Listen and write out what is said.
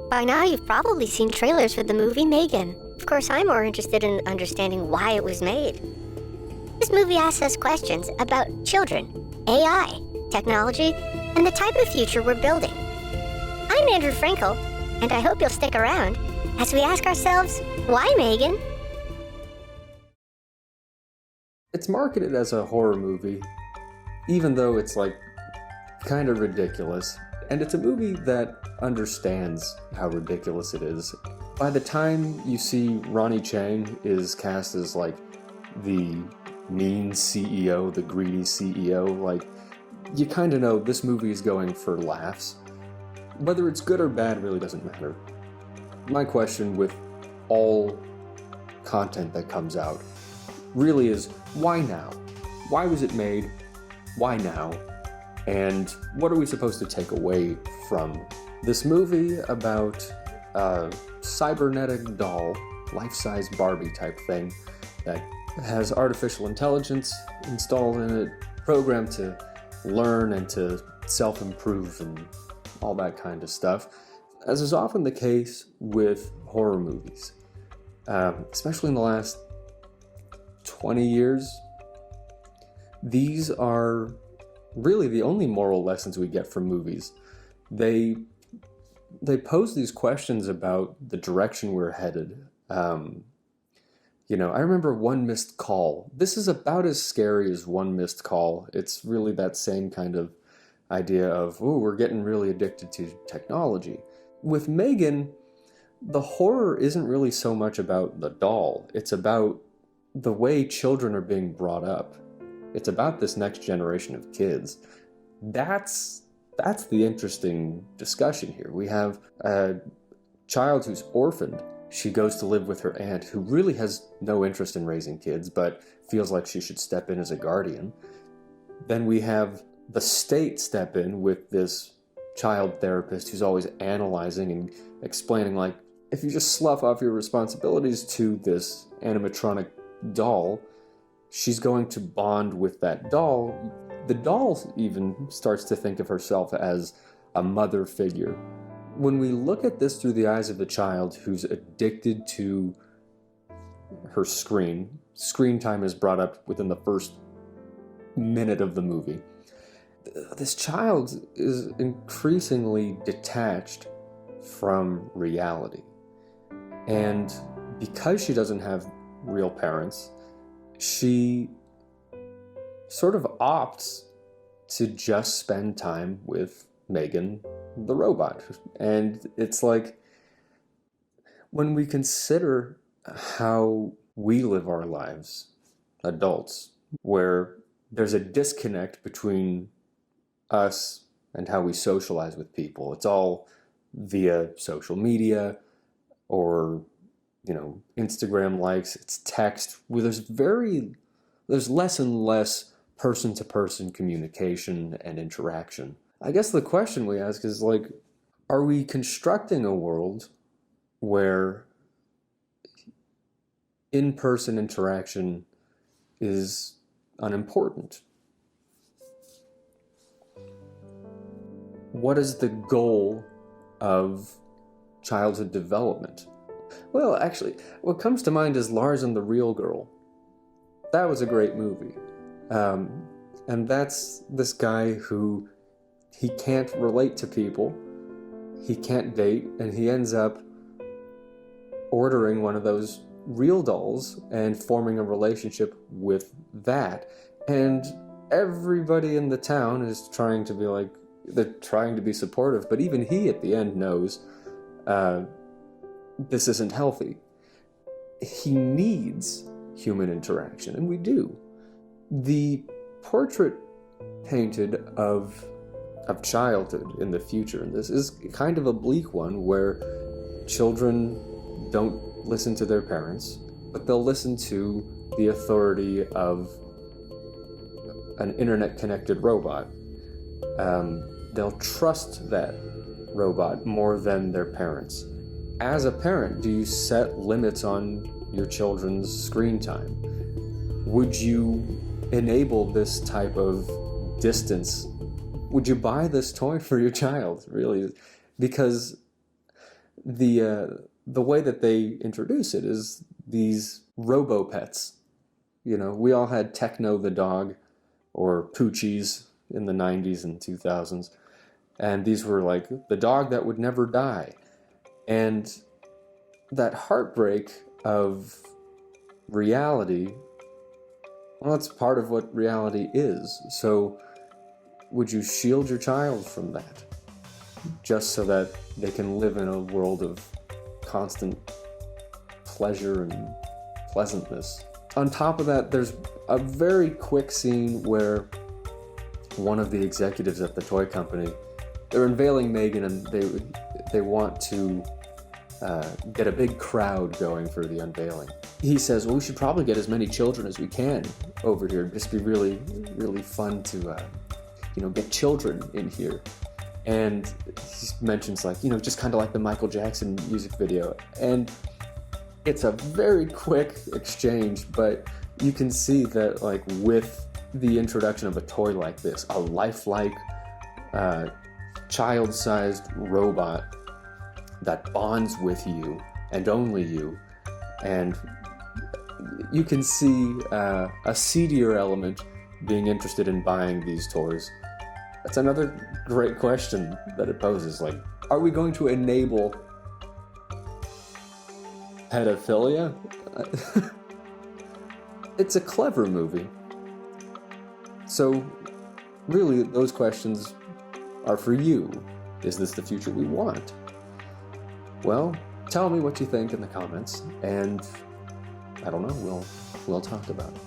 By now, you've probably seen trailers for the movie M3GAN. Of course, I'm more interested in understanding why it was made. This movie asks us questions about children, AI, technology, and the type of future we're building. I'm Andrew Frankel, and I hope you'll stick around as we ask ourselves, why M3GAN? It's marketed as a horror movie, even though it's kind of ridiculous. And it's a movie that understands how ridiculous it is. By the time you see Ronnie Chang is cast as the mean CEO, the greedy CEO, you kind of know this movie is going for laughs. Whether it's good or bad really doesn't matter. My question with all content that comes out really is, why now? Why was it made? Why now? And what are we supposed to take away from this movie about a cybernetic doll, life-size Barbie type thing that has artificial intelligence installed in it, programmed to learn and to self-improve and all that kind of stuff, as is often the case with horror movies, especially in the last 20 years. These are really the only moral lessons we get from movies. They pose these questions about the direction we're headed. I remember One Missed Call. This is about as scary as One Missed Call. It's really that same kind of idea of, ooh, we're getting really addicted to technology. With M3GAN, the horror isn't really so much about the doll. It's about the way children are being brought up. It's about this next generation of kids. That's the interesting discussion here. We have a child who's orphaned. She goes to live with her aunt, who really has no interest in raising kids, but feels like she should step in as a guardian. Then we have the state step in with this child therapist who's always analyzing and explaining, if you just slough off your responsibilities to this animatronic doll, she's going to bond with that doll. The doll even starts to think of herself as a mother figure. When we look at this through the eyes of a child who's addicted to her screen time is brought up within the first minute of the movie. This child is increasingly detached from reality. And because she doesn't have real parents, she sort of opts to just spend time with M3GAN, the robot. And it's when we consider how we live our lives, adults, where there's a disconnect between us and how we socialize with people. It's all via social media or Instagram likes, it's text. There's less and less person-to-person communication and interaction. I guess the question we ask is are we constructing a world where in-person interaction is unimportant? What is the goal of childhood development? Well, actually, what comes to mind is Lars and the Real Girl. That was a great movie. And that's this guy who, he can't relate to people, he can't date, and he ends up ordering one of those real dolls and forming a relationship with that. And everybody in the town is trying to be they're trying to be supportive, but even he at the end knows this isn't healthy. He needs human interaction, and we do. The portrait painted of childhood in the future, and this is kind of a bleak one, where children don't listen to their parents, but they'll listen to the authority of an internet-connected robot. They'll trust that robot more than their parents. As a parent, do you set limits on your children's screen time? Would you enable this type of distance? Would you buy this toy for your child, really? Because the way that they introduce it is these robo-pets. You know, we all had Techno the dog, or Poochies in the 90s and 2000s. And these were like the dog that would never die. And that heartbreak of reality, well, that's part of what reality is. So would you shield your child from that just so that they can live in a world of constant pleasure and pleasantness? On top of that, there's a very quick scene where one of the executives at the toy company, they're unveiling M3GAN, and they want to get a big crowd going for the unveiling. He says, well, we should probably get as many children as we can over here. It'd just be really, really fun to, get children in here. And he mentions, like, just kind of like the Michael Jackson music video. And it's a very quick exchange, but you can see that, like, with the introduction of a toy like this, a lifelike, child-sized robot that bonds with you and only you, and you can see a seedier element being interested in buying these toys. That's another great question that it poses. Like, are we going to enable pedophilia? It's a clever movie. So, really, those questions are for you. Is this the future we want? Well, tell me what you think in the comments, and I don't know, we'll talk about it.